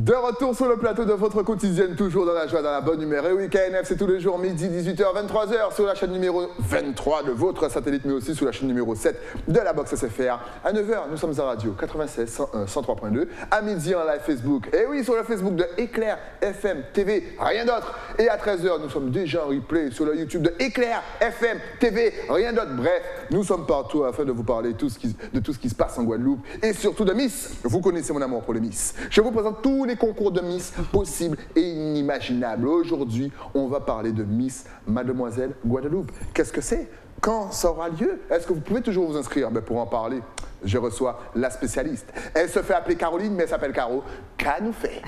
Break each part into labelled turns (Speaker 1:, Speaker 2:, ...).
Speaker 1: De retour sur le plateau de votre quotidienne, toujours dans la joie, dans la bonne humeur. Et oui, KNF, c'est tous les jours, midi, 18h, 23h, sur la chaîne numéro 23 de votre satellite, mais aussi sur la chaîne numéro 7 de la box SFR. À 9h, nous sommes à radio 96, 101, 103.2. À midi, en live Facebook. Et oui, sur le Facebook de Éclair FM TV, rien d'autre. Et à 13h, nous sommes déjà en replay sur le YouTube de Éclair FM TV, rien d'autre. Bref, nous sommes partout afin de vous parler de tout ce qui se passe en Guadeloupe et surtout de Miss. Vous connaissez mon amour pour les Miss. Je vous présente tous les concours de Miss possibles et inimaginables. Aujourd'hui, on va parler de Miss Mademoiselle Guadeloupe. Qu'est-ce que c'est? Quand ça aura lieu? Est-ce que vous pouvez toujours vous inscrire? Ben pour en parler, je reçois la spécialiste. Elle se fait appeler Caroline, mais elle s'appelle Caro. Qu'a nous fait?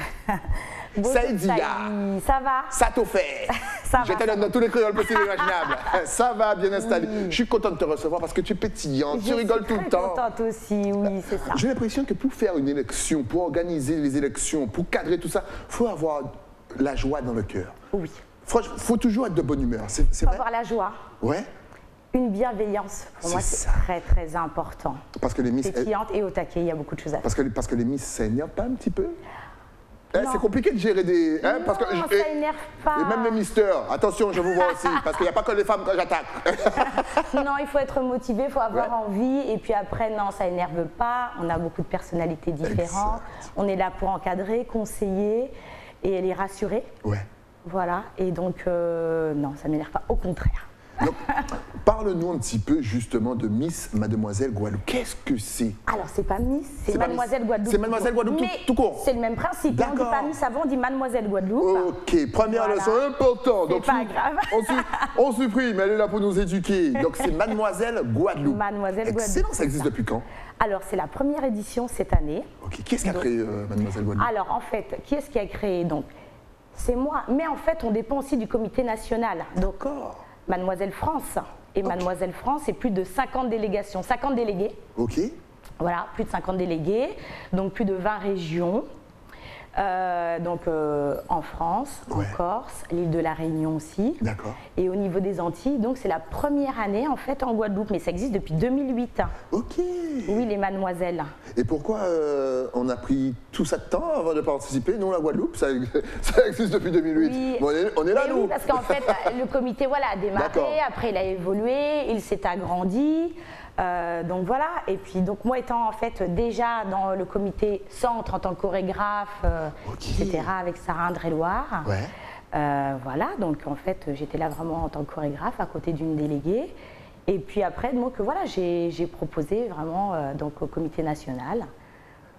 Speaker 1: Saïdia.
Speaker 2: Ça va?
Speaker 1: Ça t'a fait?
Speaker 2: Ça
Speaker 1: Je
Speaker 2: va.
Speaker 1: te donne dans tous les créoles possibles et imaginables. Ça va, bien installé. Oui. Je suis contente de te recevoir parce que tu es pétillante, tu rigoles tout le temps.
Speaker 2: Je suis contente aussi, oui, c'est ça.
Speaker 1: J'ai l'impression que pour faire une élection, pour organiser les élections, pour cadrer tout ça, il faut avoir la joie dans le cœur.
Speaker 2: Oui.
Speaker 1: Franchement, il faut toujours être de bonne humeur, c'est
Speaker 2: Il faut
Speaker 1: vrai?
Speaker 2: avoir la joie.
Speaker 1: Ouais.
Speaker 2: Une bienveillance, pour moi, c'est très, très important.
Speaker 1: Parce que les Miss...
Speaker 2: Pétillante et au taquet, il y a beaucoup de choses à faire.
Speaker 1: Parce que les Miss s'énervent pas un petit peu? C'est compliqué de gérer des...
Speaker 2: Non, parce que ça énerve pas.
Speaker 1: Et même les misters, attention, je vous vois aussi, parce qu'il n'y a pas que les femmes que j'attaque.
Speaker 2: Non, il faut être motivé, il faut avoir envie. Et puis après, non, ça énerve pas. On a beaucoup de personnalités différentes. Exact. On est là pour encadrer, conseiller et les rassurer.
Speaker 1: Ouais.
Speaker 2: Voilà, et donc, non, ça ne m'énerve pas, au contraire.
Speaker 1: Donc, parle-nous un petit peu justement de Miss Mademoiselle Guadeloupe. Qu'est-ce que c'est?
Speaker 2: Alors, c'est pas Miss, c'est Mademoiselle Guadeloupe.
Speaker 1: C'est Mademoiselle Guadeloupe tout court?
Speaker 2: C'est le même principe. On ne dit pas Miss avant, on dit Mademoiselle Guadeloupe.
Speaker 1: Ok, première leçon importante.
Speaker 2: C'est pas grave.
Speaker 1: On supprime, elle est là pour nous éduquer. Donc, c'est Mademoiselle Guadeloupe.
Speaker 2: Mademoiselle Guadeloupe.
Speaker 1: Excellent, ça existe depuis quand?
Speaker 2: Alors, c'est la première édition cette année.
Speaker 1: Ok, qui est-ce qui a créé Mademoiselle Guadeloupe?
Speaker 2: Alors, en fait, qui est-ce qui a créé? Donc, c'est moi. Mais en fait, on dépend aussi du comité national.
Speaker 1: D'accord.
Speaker 2: Mademoiselle France. Et Mademoiselle France, c'est plus de 50 délégations, 50 délégués.
Speaker 1: Ok.
Speaker 2: Voilà, plus de 50 délégués, donc plus de 20 régions. En France, en Corse, l'île de la Réunion aussi.
Speaker 1: D'accord.
Speaker 2: Et au niveau des Antilles, donc c'est la première année en fait en Guadeloupe, mais ça existe depuis 2008.
Speaker 1: Ok.
Speaker 2: Oui, les mademoiselles.
Speaker 1: Et pourquoi on a pris tout ça de temps avant de participer? Nous, la Guadeloupe, ça existe depuis 2008. Oui. Bon, on est là, nous.
Speaker 2: Oui, parce qu'en fait, le comité a démarré, après il a évolué, il s'est agrandi. Donc voilà, et puis donc moi étant en fait déjà dans le comité centre en tant que chorégraphe, etc. avec Sarah Indre-et-Loire. Voilà, donc en fait j'étais là vraiment en tant que chorégraphe à côté d'une déléguée. Et puis après, donc voilà, j'ai proposé vraiment donc au comité national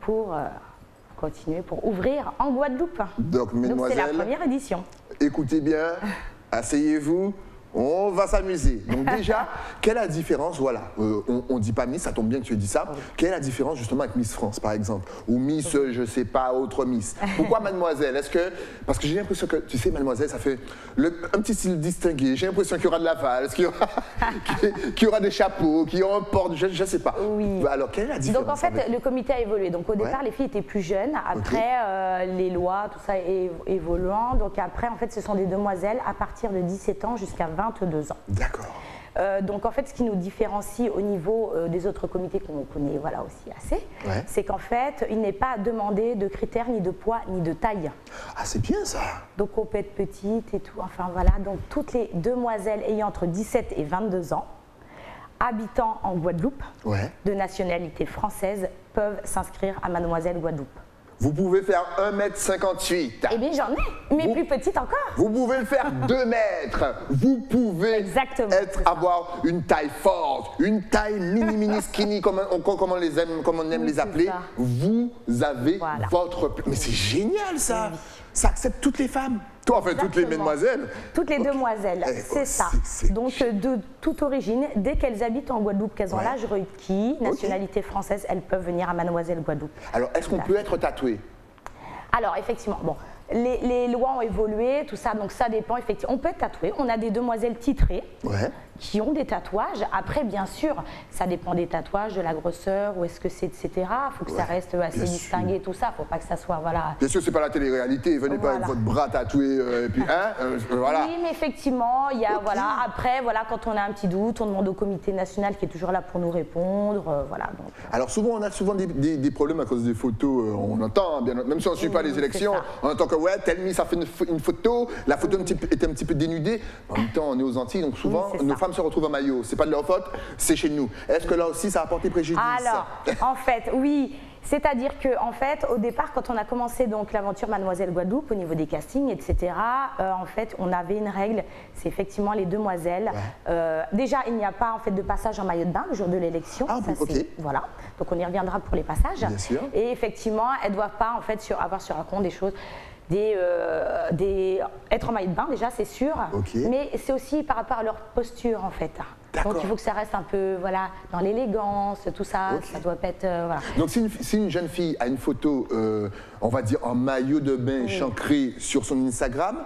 Speaker 2: pour continuer, pour ouvrir en Guadeloupe.
Speaker 1: Donc mesdemoiselles,
Speaker 2: c'est la première édition.
Speaker 1: Écoutez bien, asseyez-vous. On va s'amuser. Donc déjà, quelle est la différence? Voilà, on ne dit pas Miss, ça tombe bien que tu aies dit ça. Quelle est la différence justement avec Miss France, par exemple? Ou Miss, je ne sais pas, autre Miss. Pourquoi Mademoiselle? Est-ce que... Parce que j'ai l'impression que, tu sais, Mademoiselle, ça fait un petit style distingué. J'ai l'impression qu'il y aura de la valse, qu'il y aura des chapeaux, qu'il y aura un port, je ne sais pas.
Speaker 2: Oui.
Speaker 1: Alors, quelle est la différence?
Speaker 2: Donc en fait, le comité a évolué. Donc au départ, les filles étaient plus jeunes. Après, les lois, tout ça évoluant. Donc après, en fait, ce sont des demoiselles à partir de 17 ans jusqu'à 22 ans.
Speaker 1: D'accord.
Speaker 2: Donc en fait, ce qui nous différencie au niveau des autres comités qu'on connaît aussi assez, c'est qu'en fait, il n'est pas demandé de critères ni de poids ni de taille.
Speaker 1: Ah, c'est bien ça.
Speaker 2: Donc on peut être petite et tout, enfin voilà. Donc toutes les demoiselles ayant entre 17 et 22 ans, habitant en Guadeloupe, de nationalité française, peuvent s'inscrire à Mademoiselle Guadeloupe.
Speaker 1: Vous pouvez faire 1m58.
Speaker 2: Eh bien, j'en ai, mais plus petite encore.
Speaker 1: Vous pouvez le faire 2 mètres. Vous pouvez avoir une taille forte, une taille mini skinny, comme on aime les appeler. Vous avez votre... Mais c'est génial ça. Ça accepte toutes les femmes. Enfin, toutes les mesdemoiselles.
Speaker 2: Toutes les demoiselles, c'est ça. Donc, de toute origine, dès qu'elles habitent en Guadeloupe, qu'elles ont l'âge requis, nationalité française, elles peuvent venir à Mademoiselle Guadeloupe.
Speaker 1: Alors, est-ce qu'on peut être tatoué?
Speaker 2: Alors, effectivement, bon, les lois ont évolué, tout ça, donc ça dépend, effectivement. On peut être tatoué. On a des demoiselles titrées qui ont des tatouages. Après, bien sûr, ça dépend des tatouages, de la grosseur, où est-ce que c'est, etc. Il faut que ça reste assez distingué, tout ça. Il ne faut pas que ça soit, voilà.
Speaker 1: Bien sûr, c'est pas la télé-réalité. Venez pas avec votre bras tatoué, et puis, voilà.
Speaker 2: Oui, mais effectivement, il y a, voilà. Après, voilà, quand on a un petit doute, on demande au comité national qui est toujours là pour nous répondre, voilà. Donc.
Speaker 1: Alors souvent, on a souvent des problèmes à cause des photos. On entend, hein, bien, même si on ne suit pas les élections, on entend que ouais, Telmi, ça fait une photo, la photo est un petit peu dénudée. En même temps, on est aux Antilles, donc souvent, nos femmes se retrouvent en maillot. C'est pas de leur faute, c'est chez nous. Est-ce que là aussi, ça a apporté préjudice?
Speaker 2: Alors, en fait, oui. C'est-à-dire qu'en fait, au départ, quand on a commencé donc l'aventure Mademoiselle Guadeloupe, au niveau des castings, etc., en fait, on avait une règle, c'est effectivement les demoiselles. Déjà, il n'y a pas en fait de passage en maillot de bain le jour de l'élection.
Speaker 1: Ah, ok.
Speaker 2: Voilà. Donc, on y reviendra pour les passages.
Speaker 1: Bien sûr.
Speaker 2: Et effectivement, elles ne doivent pas en fait avoir sur un compte des choses. Être en maillot de bain déjà c'est sûr, mais c'est aussi par rapport à leur posture en fait. Donc il faut que ça reste un peu voilà, dans l'élégance, tout ça, ça doit pas être... voilà.
Speaker 1: Donc si une jeune fille a une photo, on va dire en maillot de bain échancré sur son Instagram,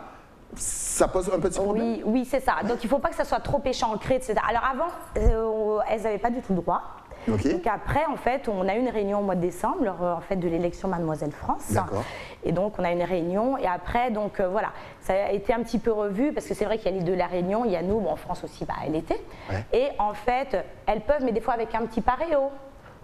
Speaker 1: ça pose un petit problème?
Speaker 2: Oui, c'est ça. Donc il ne faut pas que ça soit trop échancré, etc. Alors avant, elles n'avaient pas du tout le droit. Donc après, en fait, on a eu une réunion au mois de décembre, en fait, de l'élection Mademoiselle France. Et donc, on a une réunion. Et après, donc voilà, ça a été un petit peu revu parce que c'est vrai qu'il y a l'île de la Réunion, il y a nous, bon, en France aussi, bah, elle était. Et en fait, elles peuvent, mais des fois avec un petit paréo.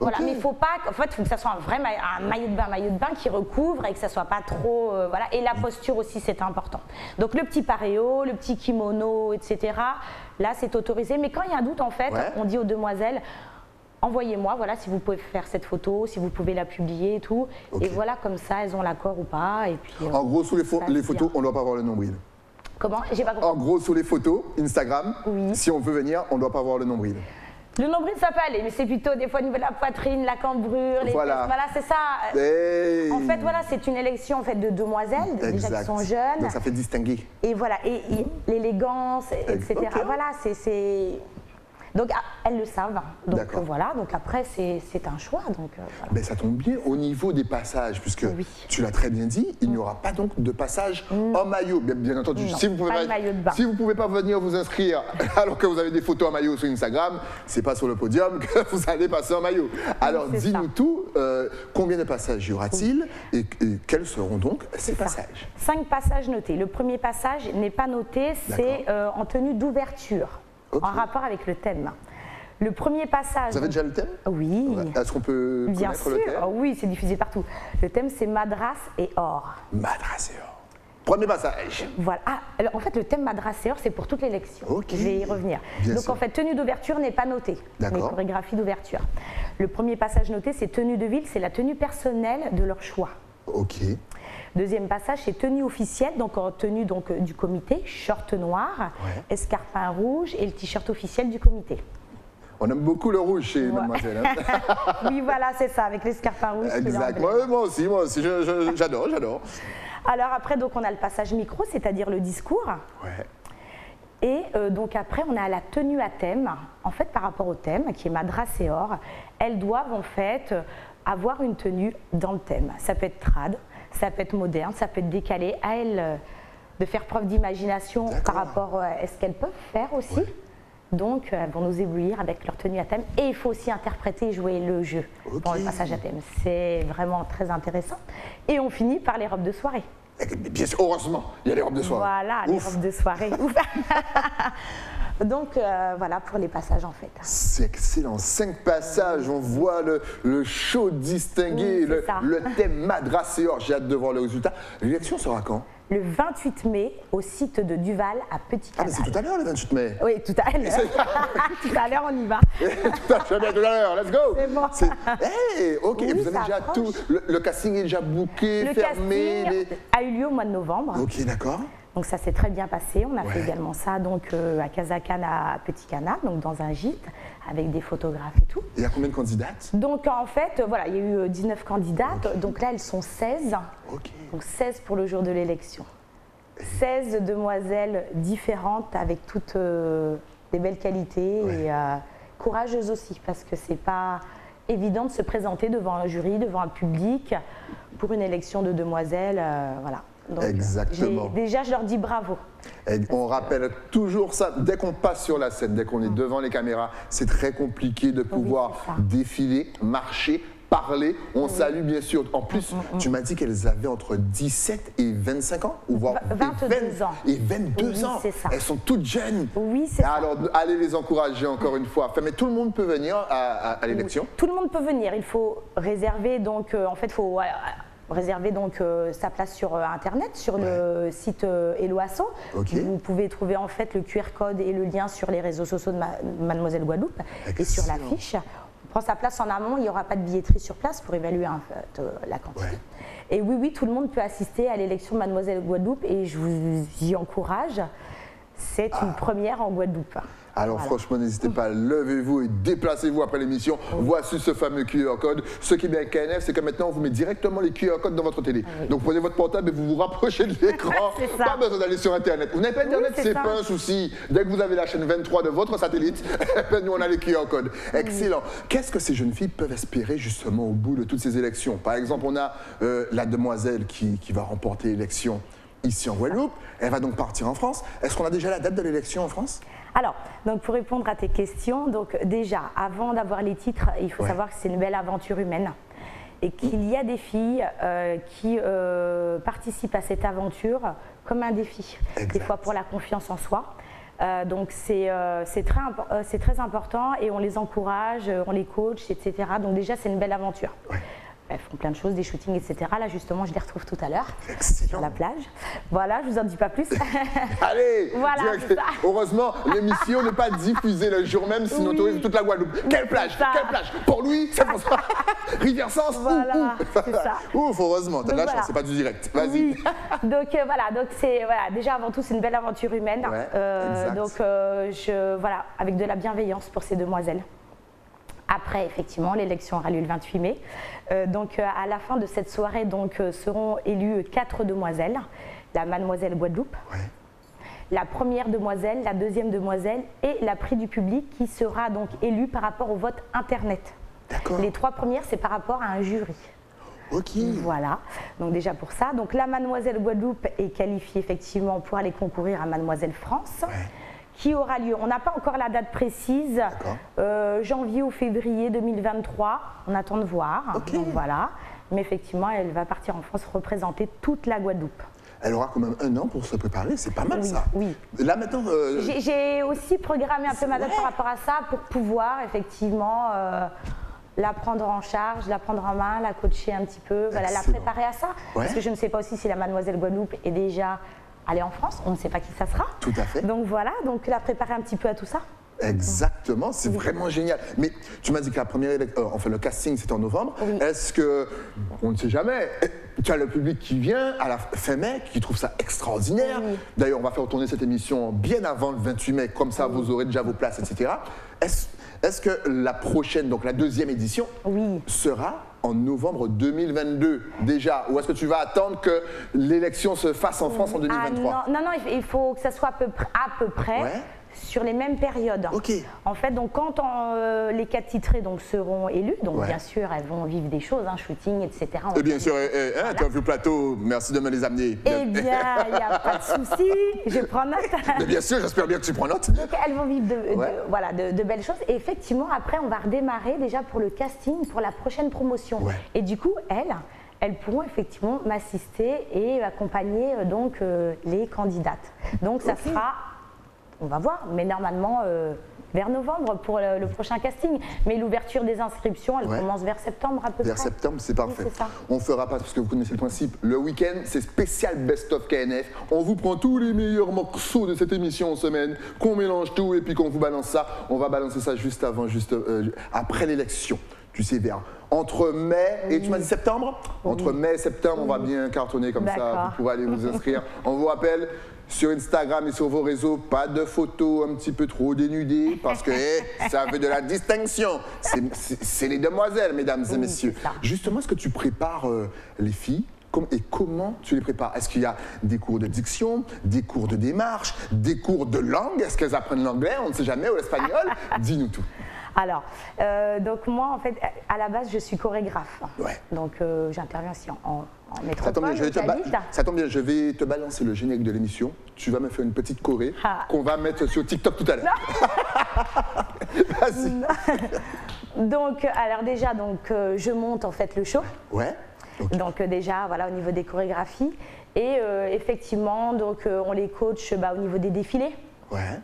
Speaker 2: Voilà, mais il faut pas, en fait, faut que ça soit un vrai maillot de bain qui recouvre et que ça soit pas trop, voilà. Et la posture aussi, c'est important. Donc le petit paréo, le petit kimono, etc. Là, c'est autorisé. Mais quand il y a un doute, en fait, on dit aux demoiselles. Envoyez-moi, voilà, si vous pouvez faire cette photo, si vous pouvez la publier et tout. Et voilà, comme ça, elles ont l'accord ou pas. Et puis,
Speaker 1: en gros, sous les photos, on ne doit pas avoir le nombril.
Speaker 2: Comment? J'ai pas compris.
Speaker 1: En gros, sous les photos, Instagram, si on veut venir, on ne doit pas avoir le nombril.
Speaker 2: Le nombril, ça peut aller, mais c'est plutôt des fois au niveau de la poitrine, la cambrure, les fesses, voilà, c'est ça.
Speaker 1: Hey.
Speaker 2: En fait, voilà, c'est une élection en fait, de demoiselles, déjà qui sont jeunes.
Speaker 1: Donc ça fait distinguer.
Speaker 2: Et voilà, et l'élégance, etc. Voilà, c'est... Donc elles le savent, donc voilà, donc après c'est un choix. Donc, voilà.
Speaker 1: Mais ça tombe bien au niveau des passages, puisque tu l'as très bien dit, il n'y aura pas donc de passage en maillot, bien entendu. Si vous ne pouvez pas venir vous inscrire alors que vous avez des photos en maillot sur Instagram, c'est pas sur le podium que vous allez passer en maillot. Alors dis-nous tout, combien de passages y aura-t-il et quels seront donc ces passages?
Speaker 2: 5 passages notés. Le premier passage n'est pas noté, c'est en tenue d'ouverture. En rapport avec le thème. Le premier passage...
Speaker 1: Vous avez déjà le thème?
Speaker 2: Oui.
Speaker 1: Est-ce qu'on peut connaître le thème?
Speaker 2: Oui, c'est diffusé partout. Le thème, c'est Madras et or.
Speaker 1: Madras et or. Premier passage.
Speaker 2: Voilà. Ah, alors, en fait, le thème Madras et or, c'est pour toute l'élection. Je vais y revenir. Donc, en fait, tenue d'ouverture n'est pas notée. Les chorégraphies d'ouverture. Le premier passage noté, c'est tenue de ville, c'est la tenue personnelle de leur choix. Deuxième passage, c'est tenue officielle, donc en tenue donc, du comité, short noir, escarpin rouge et le t-shirt officiel du comité.
Speaker 1: On aime beaucoup le rouge chez Mademoiselle.
Speaker 2: Oui, voilà, c'est ça, avec l'escarpin rouge.
Speaker 1: Exact, moi aussi, j'adore.
Speaker 2: Alors après, donc, on a le passage micro, c'est-à-dire le discours. Et donc après, on a la tenue à thème. En fait, par rapport au thème, qui est Madras et or, elles doivent en fait avoir une tenue dans le thème. Ça peut être trad, ça peut être moderne, ça peut être décalé. À elles de faire preuve d'imagination par rapport à ce qu'elles peuvent faire aussi. Donc, elles vont nous éblouir avec leur tenue à thème. Et il faut aussi interpréter et jouer le jeu dans le passage à thème. C'est vraiment très intéressant. Et on finit par les robes de soirée.
Speaker 1: Bien sûr, heureusement, il y a les robes de soirée.
Speaker 2: Voilà, les robes de soirée. Donc voilà pour les passages en fait.
Speaker 1: C'est excellent, 5 passages, on voit le show distingué, le thème Madras et or, j'ai hâte de voir le résultat. L'élection sera quand?
Speaker 2: Le 28 mai au site de Duval à Petit Canal.
Speaker 1: Ah mais c'est tout à l'heure le 28 mai.
Speaker 2: Oui, tout à l'heure. Tout à l'heure on y va.
Speaker 1: Tout à l'heure, let's go.
Speaker 2: C'est bon.
Speaker 1: Hey, ok, oui, vous avez déjà tout, le casting est déjà booké, fermé.
Speaker 2: Le casting a eu lieu au mois de novembre.
Speaker 1: Ok, d'accord.
Speaker 2: Donc ça s'est très bien passé. On a fait également ça donc, à Casacan à Petit Canal, donc dans un gîte, avec des photographes et tout.
Speaker 1: Et il y a combien de candidates?
Speaker 2: Donc en fait, voilà, il y a eu 19 candidates. Donc là, elles sont 16. Donc 16 pour le jour de l'élection. 16 demoiselles différentes avec toutes des belles qualités et courageuses aussi, parce que c'est pas évident de se présenter devant un jury, devant un public, pour une élection de demoiselles, voilà. Donc,
Speaker 1: exactement.
Speaker 2: Déjà, je leur dis bravo.
Speaker 1: Et on rappelle toujours ça, dès qu'on passe sur la scène, dès qu'on est devant les caméras, c'est très compliqué de pouvoir défiler, marcher, parler. On salue bien sûr. En plus, tu m'as dit qu'elles avaient entre 17 et 25 ans, ou voire
Speaker 2: 22 ans.
Speaker 1: Et 22 ans.
Speaker 2: C'est ça.
Speaker 1: Elles sont toutes jeunes.
Speaker 2: Oui, c'est ça.
Speaker 1: Alors, allez les encourager encore une fois. Mais tout le monde peut venir à l'élection.
Speaker 2: Tout le monde peut venir. Il faut réserver, donc, en fait, il faut réserver donc sa place sur internet, sur le site Helloasso. Vous pouvez trouver en fait le QR code et le lien sur les réseaux sociaux de Mademoiselle Guadeloupe. Et sur l'affiche. On prend sa place en amont, il n'y aura pas de billetterie sur place pour évaluer en fait, la quantité. Et oui, tout le monde peut assister à l'élection de Mademoiselle Guadeloupe et je vous y encourage. C'est une première en Guadeloupe.
Speaker 1: Alors franchement, n'hésitez pas, levez-vous et déplacez-vous après l'émission. Voici ce fameux QR code. Ce qui est bien avec KNF, c'est que maintenant, on vous met directement les QR codes dans votre télé. Donc prenez votre portable et vous vous rapprochez de l'écran. Pas besoin d'aller sur Internet. Vous n'avez pas Internet, c'est pas un souci. Dès que vous avez la chaîne 23 de votre satellite, nous, on a les QR codes. Excellent. Qu'est-ce que ces jeunes filles peuvent espérer justement au bout de toutes ces élections? Par exemple, on a la demoiselle qui va remporter l'élection ici en Guadeloupe. Elle va donc partir en France. Est-ce qu'on a déjà la date de l'élection en France?
Speaker 2: Alors, donc pour répondre à tes questions, donc déjà, avant d'avoir les titres, il faut savoir que c'est une belle aventure humaine et qu'il y a des filles qui participent à cette aventure comme un défi, des fois pour la confiance en soi. Donc c'est très important et on les encourage, on les coach, etc. Donc déjà, c'est une belle aventure. Elles font plein de choses, des shootings, etc. Là, justement, je les retrouve tout à l'heure sur la plage. Voilà, je vous en dis pas plus.
Speaker 1: Allez,
Speaker 2: voilà,
Speaker 1: heureusement, l'émission n'est pas diffusée le jour même, sinon on autorise toute la Guadeloupe. Quelle plage? Quelle plage? Pour lui, c'est François. Rivière-Sens.
Speaker 2: Voilà, c'est ça.
Speaker 1: Ouf, heureusement, t'as de la chance, c'est pas du direct. Vas-y.
Speaker 2: Donc voilà, donc c'est déjà avant tout, c'est une belle aventure humaine. Donc voilà, avec de la bienveillance pour ces demoiselles. Après, effectivement, l'élection aura lieu le 28 mai. Donc, à la fin de cette soirée, seront élues 4 demoiselles. La Mademoiselle Guadeloupe, la première demoiselle, la deuxième demoiselle et la prix du public qui sera donc élue par rapport au vote Internet. Les 3 premières, c'est par rapport à un jury. Voilà, donc déjà pour ça. Donc, la Mademoiselle Guadeloupe est qualifiée effectivement pour aller concourir à Mademoiselle France. Qui aura lieu. On n'a pas encore la date précise, janvier ou février 2023, on attend de voir, donc voilà. Mais effectivement, elle va partir en France représenter toute la Guadeloupe.
Speaker 1: Elle aura quand même 1 an pour se préparer, c'est pas mal ça.
Speaker 2: Oui.
Speaker 1: Là maintenant...
Speaker 2: J'ai aussi programmé un peu ma date par rapport à ça pour pouvoir effectivement la prendre en charge, la prendre en main, la coacher un petit peu, voilà, la préparer à ça. Parce que je ne sais pas aussi si la Mademoiselle Guadeloupe est déjà... aller en France, on ne sait pas qui ça sera.
Speaker 1: Tout à fait.
Speaker 2: Donc voilà, donc la préparer un petit peu à tout ça.
Speaker 1: Exactement, c'est vraiment génial. Mais tu m'as dit que la première, enfin le casting c'était en novembre. Est-ce que, on ne sait jamais, tu as le public qui vient à la fin mai, qui trouve ça extraordinaire. D'ailleurs, on va faire tourner cette émission bien avant le 28 mai, comme ça vous aurez déjà vos places, etc. Est-ce que la prochaine, donc la 2e édition, sera en novembre 2022 déjà? Ou est-ce que tu vas attendre que l'élection se fasse en France en 2023?
Speaker 2: Non, il faut que ça soit à peu près sur les mêmes périodes. En fait, donc quand les 4 titrés seront élus, donc bien sûr, elles vont vivre des choses, shooting, etc.
Speaker 1: Et bien sûr, tu as vu le plateau, merci de me les amener.
Speaker 2: Eh bien, il n'y a pas de souci, je prends note.
Speaker 1: Mais bien sûr, j'espère bien que tu prends note.
Speaker 2: Donc elles vont vivre de belles choses. Et effectivement, après, on va redémarrer déjà pour le casting pour la prochaine promotion. Et du coup, elles pourront effectivement m'assister et accompagner les candidates. Donc ça sera... On va voir, mais normalement vers novembre pour le prochain casting. Mais l'ouverture des inscriptions, elle commence vers septembre à peu près.
Speaker 1: Vers septembre, c'est parfait.
Speaker 2: C'est ça.
Speaker 1: On fera pas, parce que vous connaissez le principe, le week-end, c'est spécial Best of KNF. On vous prend tous les meilleurs morceaux de cette émission en semaine, qu'on mélange tout et puis qu'on vous balance ça. On va balancer ça juste avant, après l'élection. Tu sais, entre mai et tu m'as dit septembre. Entre mai et septembre, on va bien cartonner comme ça. Vous pourrez aller vous inscrire. On vous rappelle, sur Instagram et sur vos réseaux, pas de photos un petit peu trop dénudées parce que ça veut de la distinction. C'est les demoiselles, mesdames et messieurs. Justement, est-ce que tu prépares les filles et comment tu les prépares? Est-ce qu'il y a des cours de diction, des cours de démarche, des cours de langue? Est-ce qu'elles apprennent l'anglais? On ne sait jamais, ou l'espagnol? Dis-nous tout.
Speaker 2: Alors, donc moi, en fait, à la base, je suis chorégraphe.
Speaker 1: Ouais.
Speaker 2: Donc, j'interviens aussi en métropole.
Speaker 1: Ça tombe bien, je vais te balancer le générique de l'émission. Tu vas me faire une petite choré qu'on va mettre sur TikTok tout à l'heure. Vas-y.
Speaker 2: Donc, alors déjà, je monte en fait le show.
Speaker 1: Ouais. Okay.
Speaker 2: Donc déjà, voilà, au niveau des chorégraphies. Et effectivement, donc on les coach au niveau des défilés.
Speaker 1: Ouais.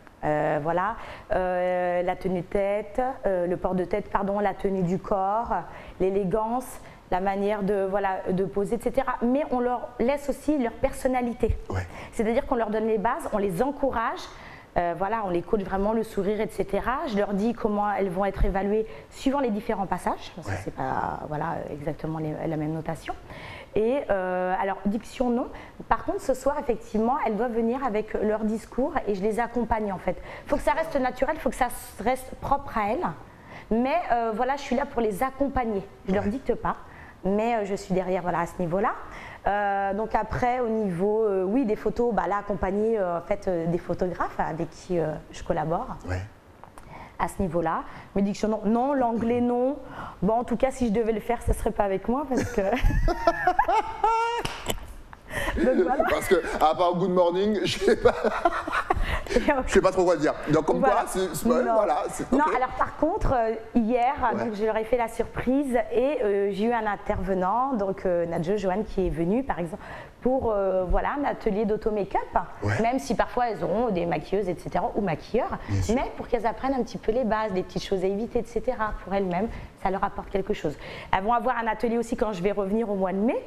Speaker 2: Voilà, la tenue de tête, le port de tête, pardon, la tenue du corps, l'élégance, la manière de poser, etc. Mais on leur laisse aussi leur personnalité.
Speaker 1: Ouais.
Speaker 2: C'est-à-dire qu'on leur donne les bases, on les encourage. Voilà, on les coach vraiment le sourire, etc. Je leur dis comment elles vont être évaluées suivant les différents passages, parce que c'est pas exactement la même notation. Et alors, diction, non. Par contre, ce soir, effectivement, elles doivent venir avec leur discours et je les accompagne, en fait. Il faut que ça reste naturel, il faut que ça reste propre à elles. Mais voilà, je suis là pour les accompagner. Je ne leur dicte pas, mais je suis derrière à ce niveau-là. Donc après, au niveau des photos, là, accompagner en fait, des photographes avec qui je collabore.
Speaker 1: Ouais.
Speaker 2: À ce niveau-là. Mais diction, non, l'anglais, non. Bon, en tout cas, si je devais le faire, ce ne serait pas avec moi parce que... Donc, voilà.
Speaker 1: Parce que, à part Good Morning, je sais pas trop quoi dire. Donc, comme quoi, voilà.
Speaker 2: Non, alors par contre, hier, donc, je leur ai fait la surprise et j'ai eu un intervenant, donc Nadjo Joanne, qui est venu, par exemple, pour un atelier d'auto-make-up, même si parfois elles auront des maquilleuses, etc., ou maquilleurs, mais pour qu'elles apprennent un petit peu les bases, les petites choses à éviter, etc., pour elles-mêmes, ça leur apporte quelque chose. Elles vont avoir un atelier aussi quand je vais revenir au mois de mai.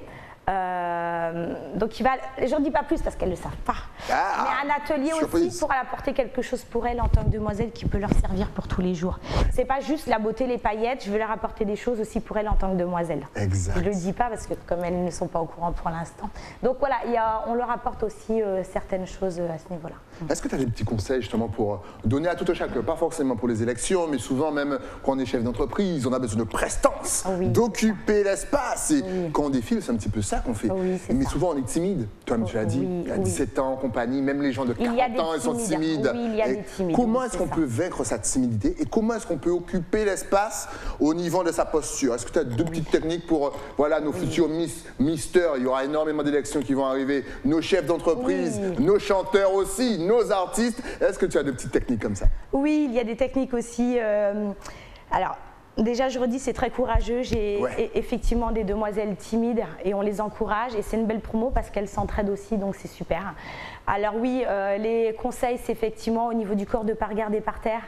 Speaker 2: Donc je n'en dis pas plus parce qu'elles ne le savent pas. Mais un atelier aussi pour apporter quelque chose pour elles en tant que demoiselle qui peut leur servir pour tous les jours. C'est pas juste la beauté, les paillettes, je veux leur apporter des choses aussi pour elles en tant que demoiselle.
Speaker 1: Exact.
Speaker 2: Je ne le dis pas parce que comme elles ne sont pas au courant pour l'instant. Donc voilà, on leur apporte aussi certaines choses à ce niveau-là.
Speaker 1: Est-ce que tu as des petits conseils justement pour donner à tout un chacun, pas forcément pour les élections, mais souvent même quand on est chef d'entreprise, on a besoin de prestance, d'occuper l'espace. Et quand on défile, c'est un petit peu ça qu'on fait. Mais souvent on est timide. Toi-même tu l'as dit, à 17 ans en compagnie, même les gens de 40 ans ils sont timides.
Speaker 2: Oui, il y a des timides.
Speaker 1: Comment est-ce qu'on peut vaincre sa timidité et comment est-ce qu'on peut occuper l'espace au niveau de sa posture? Est-ce que tu as deux petites techniques pour nos futurs misters? Il y aura énormément d'élections qui vont arriver, nos chefs d'entreprise, nos chanteurs aussi, nos artistes. Est-ce que tu as de petites techniques comme ça?
Speaker 2: Oui, il y a des techniques aussi. Alors, déjà, je redis, c'est très courageux. J'ai effectivement des demoiselles timides et on les encourage. Et c'est une belle promo parce qu'elles s'entraident aussi, donc c'est super. Alors oui, les conseils, c'est effectivement au niveau du corps de ne pas regarder par terre.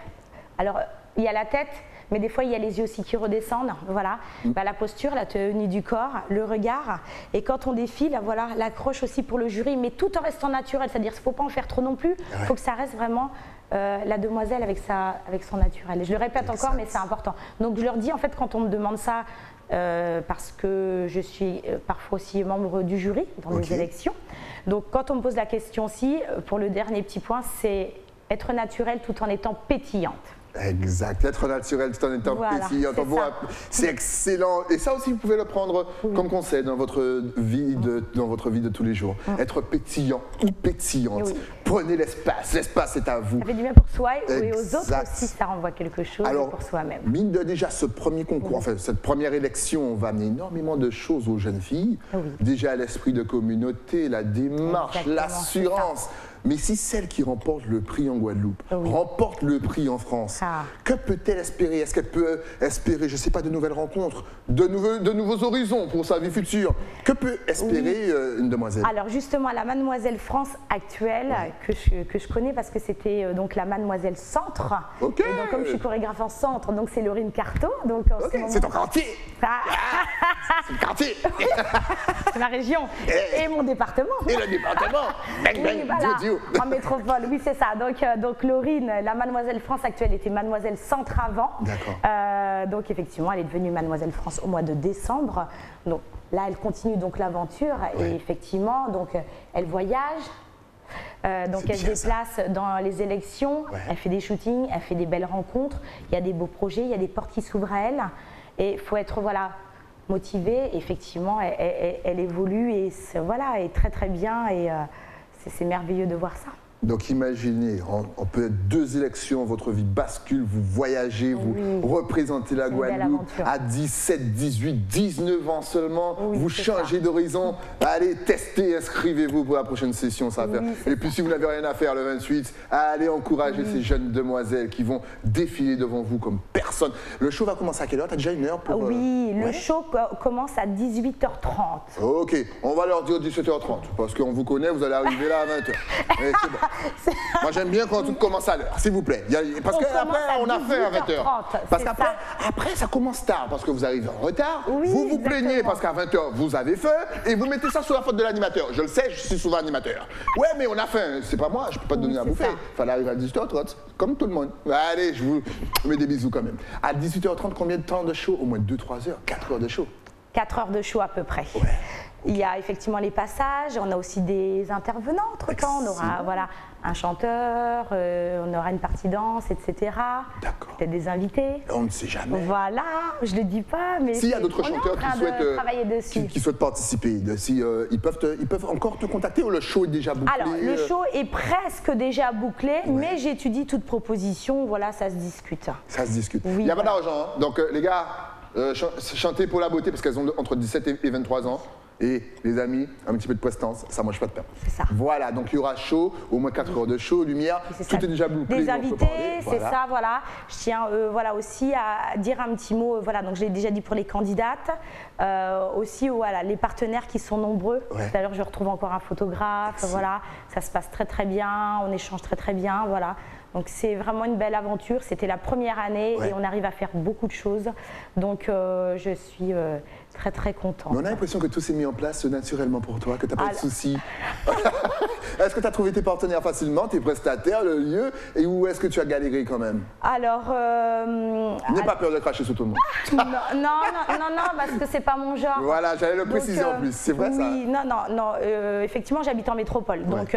Speaker 2: Alors, il y a la tête, mais des fois, il y a les yeux aussi qui redescendent. Voilà, la posture, la tenue du corps, le regard. Et quand on défile, voilà, l'accroche aussi pour le jury, mais tout en restant naturel. C'est-à-dire qu'il ne faut pas en faire trop non plus. Il faut que ça reste vraiment la demoiselle avec son naturel. Et je le répète encore, mais c'est important. Donc, je leur dis, en fait, quand on me demande ça, parce que je suis parfois aussi membre du jury dans les élections. Donc, quand on me pose la question aussi, pour le dernier petit point, c'est être naturel tout en étant pétillante.
Speaker 1: Exact, être naturel tout en étant pétillante. C'est excellent. Et ça aussi, vous pouvez le prendre comme conseil dans votre vie de tous les jours. Être pétillant ou pétillante. Prenez l'espace. L'espace est à vous.
Speaker 2: Ça fait du bien pour soi et aux autres aussi, ça renvoie quelque chose. Alors, pour soi-même.
Speaker 1: Mine de déjà, ce premier concours, enfin, cette première élection, va amener énormément de choses aux jeunes filles. Déjà, l'esprit de communauté, la démarche, l'assurance. Mais si celle qui remporte le prix en Guadeloupe remporte le prix en France, que peut-elle espérer? Est-ce qu'elle peut espérer, je ne sais pas, de nouvelles rencontres, de nouveaux horizons pour sa vie future? Que peut espérer une demoiselle? Alors justement, la Mademoiselle France actuelle, que je connais parce que c'était donc la Mademoiselle Centre. Et donc comme je suis chorégraphe en Centre, donc c'est Laurine Carto. C'est ton quartier. C'est le quartier. C'est ma région et mon département. Et le département. Bang, bang, en métropole, oui c'est ça. Donc Laurine, la Mademoiselle France actuelle était Mademoiselle Centre avant. Donc effectivement, elle est devenue Mademoiselle France au mois de décembre. Donc là, elle continue donc l'aventure et effectivement, donc elle voyage. Donc elle se déplace dans les élections, elle fait des shootings, elle fait des belles rencontres. Il y a des beaux projets, il y a des portes qui s'ouvrent à elle. Et il faut être motivée. Effectivement, elle évolue et est très très bien. Et c'est merveilleux de voir ça. Donc imaginez, on peut être 2 élections, votre vie bascule, vous voyagez, vous représentez la Guadeloupe à 17, 18, 19 ans seulement, vous changez d'horizon, allez tester, inscrivez-vous pour la prochaine session, ça va faire. Et puis si vous n'avez rien à faire le 28, allez encourager ces jeunes demoiselles qui vont défiler devant vous comme personne. Le show va commencer à quelle heure? Tu as déjà une heure pour...
Speaker 2: Oui, le show commence à 18h30.
Speaker 1: Ok, on va leur dire 17h30, parce qu'on vous connaît, vous allez arriver là à 20h. Mais c'est bon. Moi j'aime bien quand tout commence à l'heure, s'il vous plaît. Parce qu'après on a fait à 20h. Parce qu'après ça commence tard, parce que vous arrivez en retard, vous vous plaignez parce qu'à 20h vous avez faim et vous mettez ça sous la faute de l'animateur. Je le sais, je suis souvent animateur. Ouais mais on a faim, c'est pas moi, je peux pas te donner à bouffer. Fallait arriver à 18h30, comme tout le monde. Allez, je vous mets des bisous quand même. À 18h30, combien de temps de show? Au moins 2-3 heures, 4 heures de show.
Speaker 2: 4 heures de show à peu près.
Speaker 1: Ouais.
Speaker 2: Il y a effectivement les passages, on a aussi des intervenants entre-temps, on aura un chanteur, on aura une partie danse, etc.
Speaker 1: D'accord.
Speaker 2: Peut-être des invités.
Speaker 1: On ne sait jamais.
Speaker 2: Voilà, je ne le dis pas, mais
Speaker 1: s'il y a d'autres chanteurs qui souhaitent participer, ils peuvent encore te contacter ou le show est déjà bouclé?
Speaker 2: Alors, le show est presque déjà bouclé, mais j'étudie toute proposition, voilà, ça se discute.
Speaker 1: Ça se discute.
Speaker 2: Oui,
Speaker 1: il n'y a pas d'argent, hein. Donc les gars, chantez pour la beauté parce qu'elles ont entre 17 et 23 ans. Et les amis, un petit peu de prestance, ça mange pas de pain.
Speaker 2: C'est ça.
Speaker 1: Voilà, donc il y aura show, au moins 4 heures de show, lumière, tout est déjà bouclé.
Speaker 2: Des invités, c'est ça, voilà. Je tiens voilà, aussi à dire un petit mot, voilà, donc je l'ai déjà dit pour les candidates, aussi voilà, les partenaires qui sont nombreux. Tout à l'heure, je retrouve encore un photographe, voilà, ça se passe très très bien, on échange très très bien, voilà. Donc c'est vraiment une belle aventure, c'était la première année et on arrive à faire beaucoup de choses. Donc je suis très très contente.
Speaker 1: Mais on a l'impression que tout s'est mis en place naturellement pour toi, que tu n'as pas de soucis. Est-ce que tu as trouvé tes partenaires facilement, tes prestataires, le lieu, et où est-ce que tu as galéré quand même?
Speaker 2: Alors...
Speaker 1: N'aie pas peur de cracher sur tout le monde.
Speaker 2: non, parce que c'est pas mon genre.
Speaker 1: Voilà, j'allais le préciser en plus, c'est vrai ça?
Speaker 2: Oui, non, effectivement j'habite en métropole, donc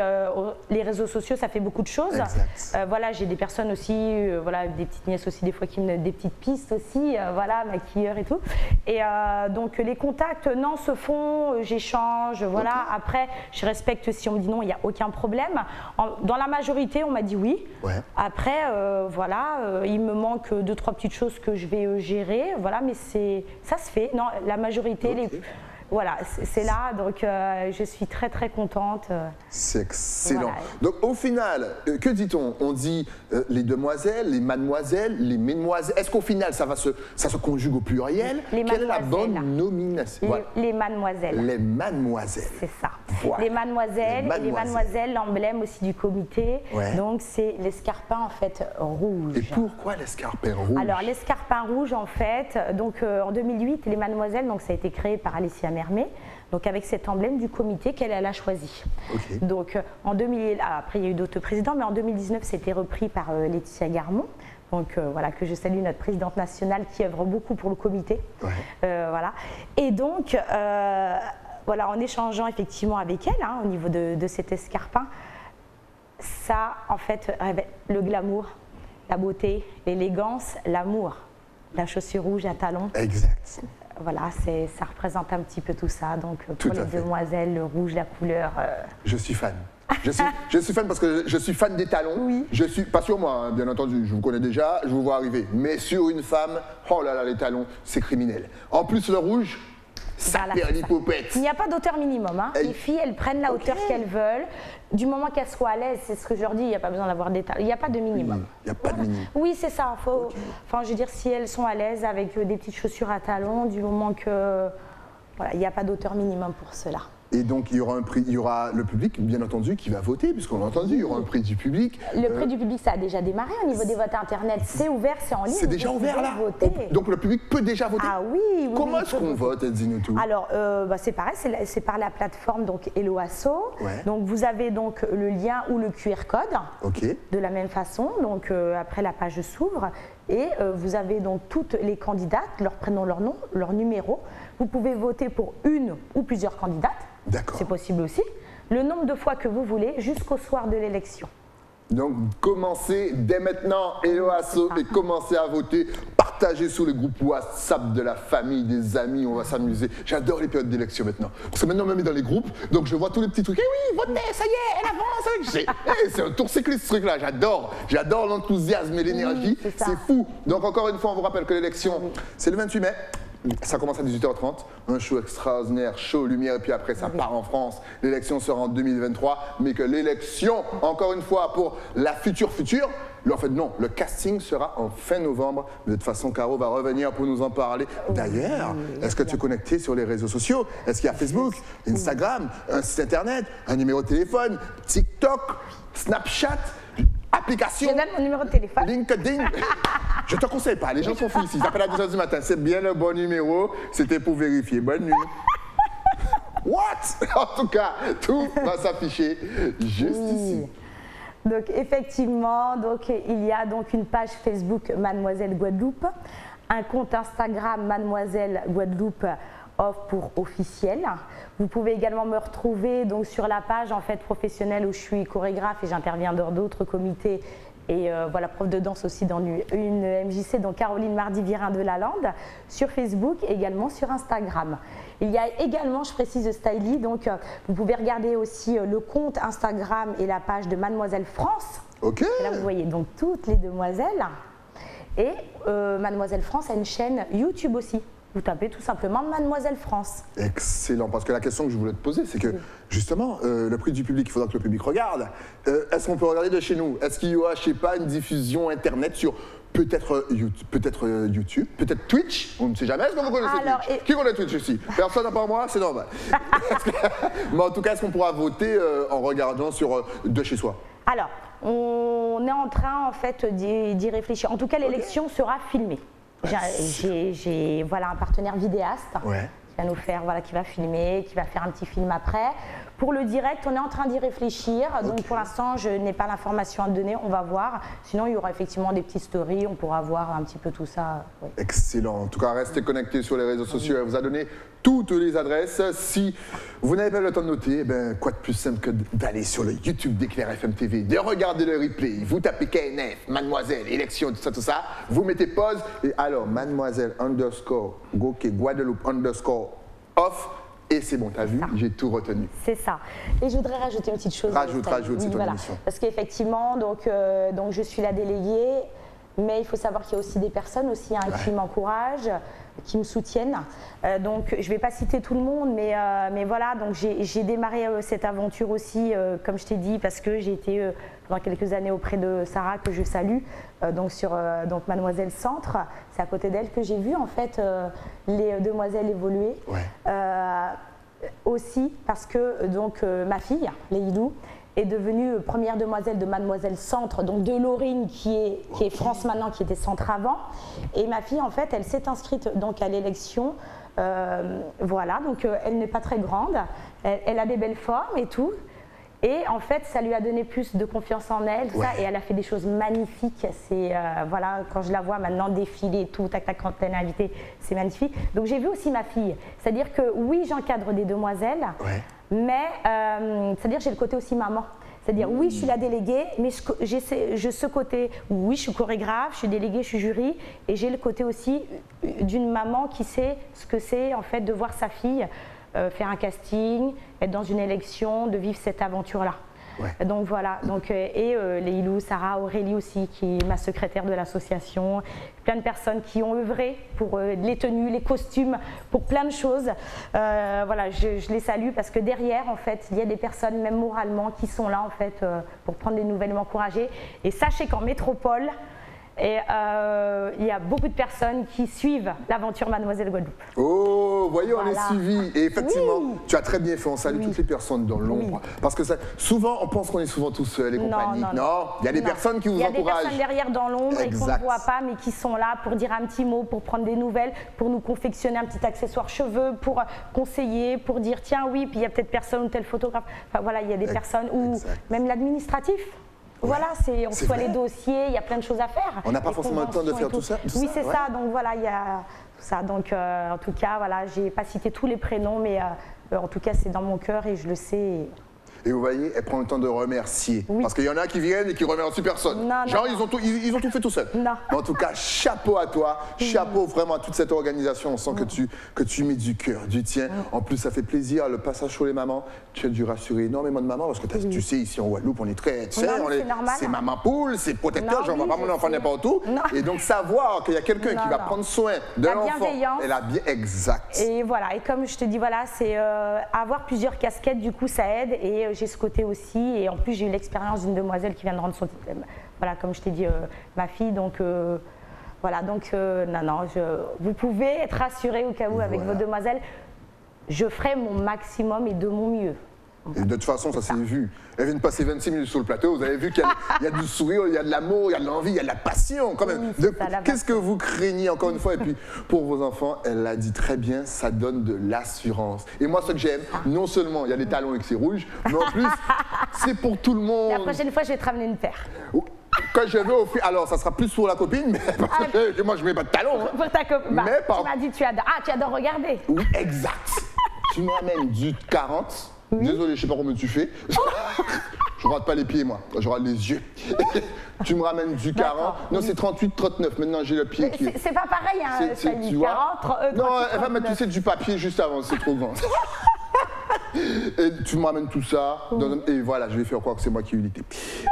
Speaker 2: les réseaux sociaux ça fait beaucoup de choses. Voilà, j'ai des personnes aussi, voilà, des petites nièces aussi des fois qui me donnent des petites pistes aussi, voilà, maquilleurs et tout. Et donc les contacts, non, se font, j'échange, voilà. Après, je respecte si on me dit non, il n'y a aucun problème. Dans la majorité, on m'a dit oui. Après, voilà, il me manque 2-3 petites choses que je vais gérer, voilà, mais ça se fait. Non, la majorité, voilà, c'est là, donc je suis très très contente.
Speaker 1: C'est excellent.
Speaker 2: Voilà.
Speaker 1: Donc au final, que dit-on? On dit les demoiselles, les mademoiselles, les mesdemoiselles. Est-ce qu'au final ça se conjugue au pluriel? Quelle est la bonne nomination?
Speaker 2: Les mademoiselles.
Speaker 1: Les mademoiselles.
Speaker 2: C'est ça.
Speaker 1: Voilà.
Speaker 2: Les mademoiselles, l'emblème aussi du comité. Donc c'est l'escarpin en fait rouge.
Speaker 1: Et pourquoi l'escarpin rouge?
Speaker 2: Alors l'escarpin rouge en fait, donc en 2008, les mademoiselles, donc ça a été créé par Alicia Mermet, donc avec cet emblème du comité qu'elle a choisi. Donc en 2000, après il y a eu d'autres présidents, mais en 2019 c'était repris par Laetitia Garmon. Donc voilà, que je salue, notre présidente nationale qui œuvre beaucoup pour le comité. Voilà. Et donc voilà, en échangeant effectivement avec elle au niveau de cet escarpin, ça en fait le glamour, la beauté, l'élégance, l'amour, la chaussure rouge à talons.
Speaker 1: Exact.
Speaker 2: Voilà, ça représente un petit peu tout ça. Donc pour les demoiselles, le rouge, la couleur.
Speaker 1: Je suis fan. Je suis fan parce que je suis fan des talons. Je suis pas sur moi, hein, bien entendu. Je vous connais déjà, je vous vois arriver. Mais sur une femme, oh là là, les talons, c'est criminel. En plus le rouge, ça perd l'hypopète.
Speaker 2: Il n'y a pas d'auteur minimum. Hein. Les filles, elles prennent la hauteur qu'elles veulent. Du moment qu'elles soient à l'aise, c'est ce que je leur dis, il n'y a pas besoin d'avoir des talons. Il n'y a pas de minimum.
Speaker 1: Il n'y a pas de minimum.
Speaker 2: Oui, c'est ça. Enfin, je veux dire, si elles sont à l'aise avec des petites chaussures à talons, du moment que... Voilà, il n'y a pas d'auteur minimum pour cela.
Speaker 1: Et donc il y aura un prix, il y aura le public bien entendu qui va voter, puisqu'on l'a entendu, il y aura un prix du public.
Speaker 2: Le prix du public, ça a déjà démarré au niveau des votes internet, c'est ouvert, c'est en ligne.
Speaker 1: C'est déjà ouvert là. Donc le public peut déjà voter.
Speaker 2: Ah oui.
Speaker 1: Comment est-ce qu'on vote, dis-nous tout?
Speaker 2: Alors c'est pareil, c'est par la plateforme donc Hello Asso. Donc vous avez donc le lien ou le QR code. De la même façon, donc après la page s'ouvre. Et vous avez donc toutes les candidates, leur prénom, leur nom, leur numéro. Vous pouvez voter pour une ou plusieurs candidates. C'est possible aussi. Le nombre de fois que vous voulez jusqu'au soir de l'élection.
Speaker 1: Donc commencez dès maintenant Hello Asso et commencez à voter. Partagez partager sur les groupes WhatsApp de la famille, des amis, on va s'amuser. J'adore les périodes d'élection maintenant. Parce que maintenant, on me met dans les groupes, donc je vois tous les petits trucs. Eh oui, votez, ça y est, elle avance. C'est un tour cycliste ce truc-là, j'adore l'enthousiasme et l'énergie, c'est fou. Donc encore une fois, on vous rappelle que l'élection, c'est le 28 mai. Ça commence à 18h30, un show extraordinaire, chaud, lumière, et puis après ça part en France. L'élection sera en 2023, mais que l'élection, encore une fois, pour la future, en fait non, le casting sera en fin novembre. De toute façon, Caro va revenir pour nous en parler. D'ailleurs, est-ce que tu es connecté sur les réseaux sociaux? Est-ce qu'il y a Facebook, Instagram, un site internet, un numéro de téléphone, TikTok, Snapchat, application?
Speaker 2: Je donne mon numéro de téléphone.
Speaker 1: LinkedIn. Je te conseille pas, les gens sont fous ici. Ils appellent à 2h du matin. C'est bien le bon numéro. C'était pour vérifier. Bonne nuit. What? En tout cas, tout va s'afficher juste ici.
Speaker 2: Donc effectivement, donc, il y a donc une page Facebook Mademoiselle Guadeloupe, un compte Instagram Mademoiselle Guadeloupe off pour officiel. Vous pouvez également me retrouver donc, sur la page en fait, professionnelle où je suis chorégraphe et j'interviens dans d'autres comités et voilà, prof de danse aussi dans une MJC, donc Caroline Mardi-Virin de la Lande, sur Facebook et également sur Instagram. Il y a également, je précise, Styly, donc vous pouvez regarder aussi le compte Instagram et la page de Mademoiselle France.
Speaker 1: Ok.
Speaker 2: Et là, vous voyez donc toutes les demoiselles. Et Mademoiselle France a une chaîne YouTube aussi. Vous tapez tout simplement Mademoiselle France.
Speaker 1: Excellent, parce que la question que je voulais te poser, c'est que justement, le prix du public, il faudra que le public regarde. Est-ce qu'on peut regarder de chez nous? Est-ce qu'il y aura, je sais pas, une diffusion internet sur peut-être YouTube, peut-être Twitch? On ne sait jamais. Est-ce que vous connaissez Twitch? Qui connaît Twitch ici? Personne à part moi, c'est normal. Mais en tout cas, est-ce qu'on pourra voter en regardant sur de chez soi?
Speaker 2: Alors, on est en train en fait d'y réfléchir. En tout cas, l'élection sera filmée. J'ai voilà, un partenaire vidéaste qui va nous faire, voilà, qui va filmer, qui va faire un petit film après. Pour le direct, on est en train d'y réfléchir. Donc pour l'instant, je n'ai pas l'information à donner, on va voir. Sinon, il y aura effectivement des petites stories, on pourra voir un petit peu tout ça.
Speaker 1: Excellent. En tout cas, restez connectés sur les réseaux sociaux. Elle vous a donné toutes les adresses. Si vous n'avez pas le temps de noter, ben, quoi de plus simple que d'aller sur le YouTube d'Éclair FM TV, de regarder le replay. Vous tapez KNF, Mademoiselle, élection, tout ça. Vous mettez pause et alors, Mademoiselle underscore Goké Guadeloupe underscore off. Et c'est bon, t'as vu, j'ai tout retenu.
Speaker 2: C'est ça. Et je voudrais rajouter une petite chose.
Speaker 1: Rajoute, c'est ton émission.
Speaker 2: Parce qu'effectivement, donc je suis la déléguée, mais il faut savoir qu'il y a aussi des personnes aussi, qui m'encouragent, qui me soutiennent. Donc je ne vais pas citer tout le monde, mais voilà, donc j'ai démarré cette aventure aussi, comme je t'ai dit, parce que j'ai été pendant quelques années auprès de Sarah, que je salue, donc sur Mademoiselle Centre. C'est à côté d'elle que j'ai vu en fait les demoiselles évoluer. Aussi parce que donc ma fille, Leïlou, est devenue première demoiselle de Mademoiselle Centre, donc de Laurine qui est France maintenant, qui était Centre avant. Et ma fille en fait, elle s'est inscrite donc à l'élection. Voilà, donc elle n'est pas très grande, elle a des belles formes et tout. Et en fait, ça lui a donné plus de confiance en elle, ça, et elle a fait des choses magnifiques. C'est voilà, quand je la vois maintenant défiler et tout, tac tac, quand elle est invitée, c'est magnifique. Donc j'ai vu aussi ma fille, c'est-à-dire que oui, j'encadre des demoiselles, mais c'est-à-dire j'ai le côté aussi maman. C'est-à-dire oui, je suis la déléguée, mais j'ai ce côté, oui, je suis chorégraphe, je suis déléguée, je suis jury, et j'ai le côté aussi d'une maman qui sait ce que c'est en fait de voir sa fille faire un casting, être dans une élection, de vivre cette aventure-là. Donc voilà, donc, et Leïlou, Sarah, Aurélie aussi, qui est ma secrétaire de l'association, plein de personnes qui ont œuvré pour les tenues, les costumes, pour plein de choses. Voilà, je les salue parce que derrière, en fait, il y a des personnes, même moralement, qui sont là, en fait, pour prendre des nouvelles, m'encourager. Et sachez qu'en métropole, et il y a beaucoup de personnes qui suivent l'aventure Mademoiselle Guadeloupe.
Speaker 1: Oh, voyez, on est suivis. Et effectivement, tu as très bien fait. On salue toutes les personnes dans l'ombre. Parce que souvent, on pense qu'on est souvent tout seul et compagnie. Non, il y a des personnes qui vous encouragent. Il y a des personnes derrière dans l'ombre et qu'on ne voit pas, mais qui sont là pour dire un petit mot, pour prendre des nouvelles, pour nous confectionner un petit accessoire cheveux, pour conseiller, pour dire tiens, oui, puis il y a peut-être personne ou tel photographe. Enfin voilà, il y a des personnes, ou même l'administratif. Voilà, on reçoit les dossiers, il y a plein de choses à faire. On n'a pas forcément le temps de faire tout ça.
Speaker 2: Oui, c'est ça, donc voilà, il y a tout ça. Donc en tout cas, voilà, j'ai pas cité tous les prénoms, mais en tout cas, c'est dans mon cœur et je le sais.
Speaker 1: Et vous voyez, elle prend le temps de remercier.
Speaker 2: Oui.
Speaker 1: Parce qu'il y en a qui viennent et qui remercient personne.
Speaker 2: Non,
Speaker 1: Genre,
Speaker 2: non.
Speaker 1: ils ont tout fait tout seuls.
Speaker 2: Non.
Speaker 1: En tout cas, chapeau à toi, chapeau vraiment à toute cette organisation. On sent que tu mets du cœur, du tien. En plus, ça fait plaisir, le passage sur les mamans. Tu as dû rassurer énormément de mamans parce que tu sais, ici en Guadeloupe, on est très... Tu sais, c'est maman poule, c'est protecteur, j'en vois pas mon enfant n'importe où. Et donc, savoir qu'il y a quelqu'un qui va prendre soin de l'enfant. Elle a bien exact.
Speaker 2: Et voilà, et comme je te dis, voilà, c'est avoir plusieurs casquettes, du coup, ça aide. Et j'ai ce côté aussi. Et en plus, j'ai eu l'expérience d'une demoiselle qui vient de rendre son titre. Voilà, comme je t'ai dit, ma fille. Donc, voilà, donc, non, vous pouvez être rassurés au cas où avec vos demoiselles. Je ferai mon maximum et de mon mieux.
Speaker 1: Et de toute façon, ça s'est vu. Elle vient de passer 26 minutes sur le plateau. Vous avez vu qu'il y a du sourire, il y a de l'amour, il y a de l'envie, il y a de la passion quand même.
Speaker 2: Oui,
Speaker 1: qu'est-ce que vous craignez encore une fois? Et puis pour vos enfants, elle l'a dit très bien, ça donne de l'assurance. Et moi, ce que j'aime, non seulement il y a les talons avec ses rouges, mais en plus, c'est pour tout le monde.
Speaker 2: La prochaine fois, je vais te ramener une paire.
Speaker 1: Quand je vais offrir, alors ça sera plus pour la copine, mais parce que moi je mets pas de talons. Hein.
Speaker 2: Pour ta copine.
Speaker 1: Mais
Speaker 2: tu m'as dit tu adores regarder.
Speaker 1: Oui, exact. Tu m'amènes du 40. Oui. Désolé, je sais pas combien tu fais. Je rate pas les pieds, moi. Je rate les yeux. Tu me ramènes du 40. Non, c'est 38, 39. Maintenant, j'ai le pied qui est...
Speaker 2: C'est pas pareil, hein. C'est 40, 38,
Speaker 1: non, elle va mettre, tu sais, du papier juste avant. C'est trop grand. Et tu me ramènes tout ça, et voilà, je vais faire croire que c'est moi qui ai eu l'idée.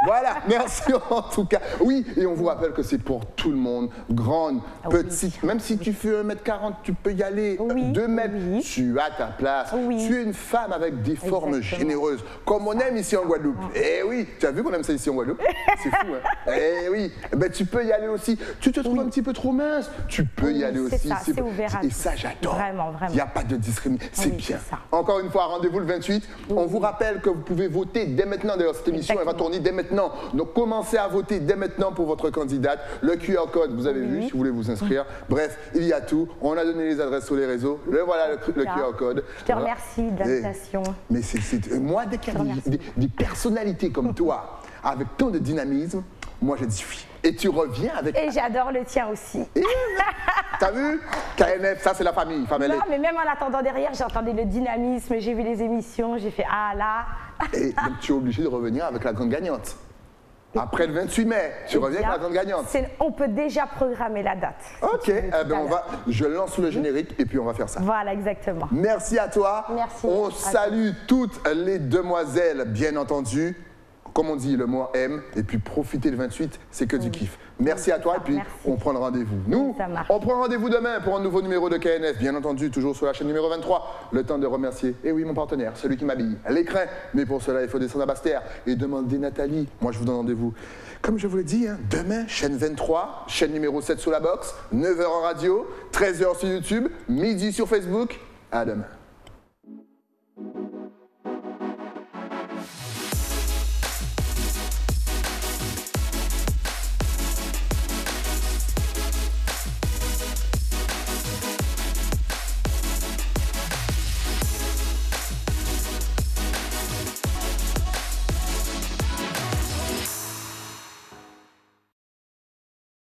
Speaker 1: Voilà, merci en tout cas. Oui, et on vous rappelle que c'est pour tout le monde, grande, petite, même si tu fais 1m40, tu peux y aller, 2 mètres, tu as ta place. Tu es une femme avec des formes généreuses, comme on aime ici en Guadeloupe. Eh oui, tu as vu qu'on aime ça ici en Guadeloupe? C'est fou, hein? Eh oui, ben, tu peux y aller aussi. Tu te trouves un petit peu trop mince, tu peux y aller aussi.
Speaker 2: C'est ouvert à
Speaker 1: et ça, j'adore.
Speaker 2: Vraiment, vraiment.
Speaker 1: Il n'y a pas de discrimination, c'est bien. Encore une fois, rendez-vous le 28. On vous rappelle que vous pouvez voter dès maintenant. D'ailleurs, cette émission, elle va tourner dès maintenant. Donc, commencez à voter dès maintenant pour votre candidate. Le QR code, vous avez vu, si vous voulez vous inscrire. Bref, il y a tout. On a donné les adresses sur les réseaux. Voilà le QR code.
Speaker 2: Je te remercie de l'invitation.
Speaker 1: Mais moi, dès qu'il y a des personnalités comme toi, avec tant de dynamisme, moi, je dis oui. Et tu reviens avec...
Speaker 2: Et j'adore le tien aussi.
Speaker 1: T'as vu? KNF, ça c'est la famille.
Speaker 2: Non, mais même en attendant derrière, j'entendais le dynamisme, j'ai vu les émissions, j'ai fait ah là.
Speaker 1: Et donc tu es obligé de revenir avec la grande gagnante. Après le 28 mai, tu reviens avec la grande gagnante.
Speaker 2: On peut déjà programmer la date.
Speaker 1: Ok, je lance le générique et puis on va faire ça.
Speaker 2: Voilà, exactement.
Speaker 1: Merci à toi.
Speaker 2: Merci.
Speaker 1: On salue toutes les demoiselles, bien entendu. Comme on dit, le mot M, et puis profiter le 28, c'est que du kiff. Merci à toi, et puis on prend le rendez-vous. Nous, on prend rendez-vous demain pour un nouveau numéro de KNF, bien entendu, toujours sur la chaîne numéro 23. Le temps de remercier, et oui, mon partenaire, celui qui m'habille, l'écrin. Mais pour cela, il faut descendre à Basse-Terre et demander Nathalie. Moi, je vous donne rendez-vous. Comme je vous l'ai dit, hein, demain, chaîne 23, chaîne numéro 7 sur la box, 9h en radio, 13h sur YouTube, midi sur Facebook. À demain.